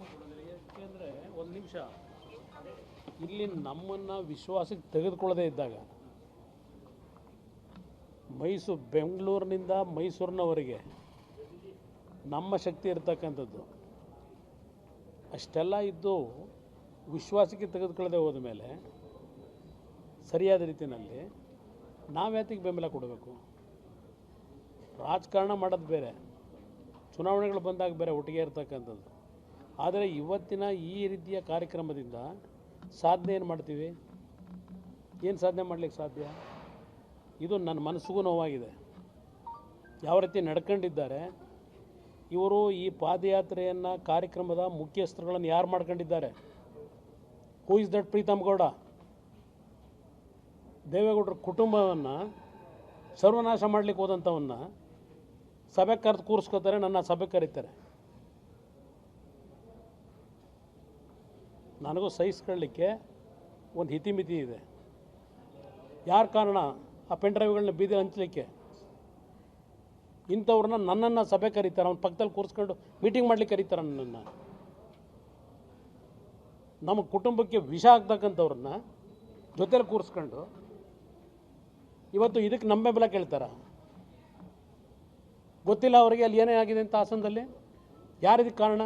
ಯಾಕೆಂದರೆ ಒಂದು ನಿಮಿಷ ಇಲ್ಲಿ ನಮ್ಮನ್ನು ವಿಶ್ವಾಸಕ್ಕೆ ತೆಗೆದುಕೊಳ್ಳದೇ ಇದ್ದಾಗ ಬೆಂಗಳೂರಿನಿಂದ ಮೈಸೂರಿನವರೆಗೆ ನಮ್ಮ ಶಕ್ತಿ ಇರತಕ್ಕಂಥದ್ದು ಅಷ್ಟೆಲ್ಲ ಇದ್ದು ವಿಶ್ವಾಸಕ್ಕೆ ತೆಗೆದುಕೊಳ್ಳದೆ ಹೋದ ಮೇಲೆ ಸರಿಯಾದ ರೀತಿಯಲ್ಲಿ ನಾವ್ಯಾತಿಗೆ ಬೆಂಬಲ ಕೊಡಬೇಕು? ರಾಜಕಾರಣ ಮಾಡೋದು ಬೇರೆ, ಚುನಾವಣೆಗಳು ಬಂದಾಗ ಬೇರೆ ಒಟ್ಟಿಗೆ ಇರ್ತಕ್ಕಂಥದ್ದು. ಆದರೆ ಇವತ್ತಿನ ಈ ರೀತಿಯ ಕಾರ್ಯಕ್ರಮದಿಂದ ಸಾಧನೆ ಏನು ಮಾಡ್ತೀವಿ? ಏನು ಸಾಧನೆ ಮಾಡಲಿಕ್ಕೆ ಸಾಧ್ಯ? ಇದು ನನ್ನ ಮನಸ್ಸಿಗೂ ನೋವಾಗಿದೆ. ಯಾವ ರೀತಿ ನಡ್ಕೊಂಡಿದ್ದಾರೆ ಇವರು. ಈ ಪಾದಯಾತ್ರೆಯನ್ನು ಕಾರ್ಯಕ್ರಮದ ಮುಖ್ಯಸ್ಥರುಗಳನ್ನು ಯಾರು ಮಾಡ್ಕೊಂಡಿದ್ದಾರೆ? Who is that Preetham Gowda? ದೇವೇಗೌಡರ ಕುಟುಂಬವನ್ನು ಸರ್ವನಾಶ ಮಾಡಲಿಕ್ಕೆ ಹೋದಂಥವನ್ನ ಸಭೆಗೆ ಕರೆದು ಕೂರಿಸ್ಕೋತಾರೆ, ನನ್ನ ಸಭೆಗೆ ಕರೀತಾರೆ. ನನಗೂ ಸಹಿಸ್ಕೊಳ್ಳಿಕ್ಕೆ ಒಂದು ಹಿತಿಮಿತಿ ಇದೆ. ಯಾರ ಕಾರಣ ಆ ಪೆನ್ ಡ್ರೈವ್ಗಳನ್ನ ಬೀದಿ ಹಂಚಲಿಕ್ಕೆ? ಇಂಥವ್ರನ್ನ ನನ್ನನ್ನು ಸಭೆ ಕರೀತಾರೆ, ಅವ್ನ ಪಕ್ಕದಲ್ಲಿ ಕೂರಿಸ್ಕೊಂಡು ಮೀಟಿಂಗ್ ಮಾಡ್ಲಿಕ್ಕೆ ಕರೀತಾರೆ ನನ್ನನ್ನು. ನಮ್ಮ ಕುಟುಂಬಕ್ಕೆ ವಿಷ ಆಗ್ತಕ್ಕಂಥವ್ರನ್ನ ಜೊತೆಲಿ ಕೂರಿಸ್ಕೊಂಡು ಇವತ್ತು ಇದಕ್ಕೆ ನಮ್ಮ ಬೆಂಬಲ ಕೇಳ್ತಾರ? ಗೊತ್ತಿಲ್ಲ ಅವರಿಗೆ ಅಲ್ಲಿ ಏನೇ ಆಗಿದೆ ಅಂತ ಹಾಸನದಲ್ಲಿ. ಯಾರಿದಕ್ಕೆ ಕಾರಣ?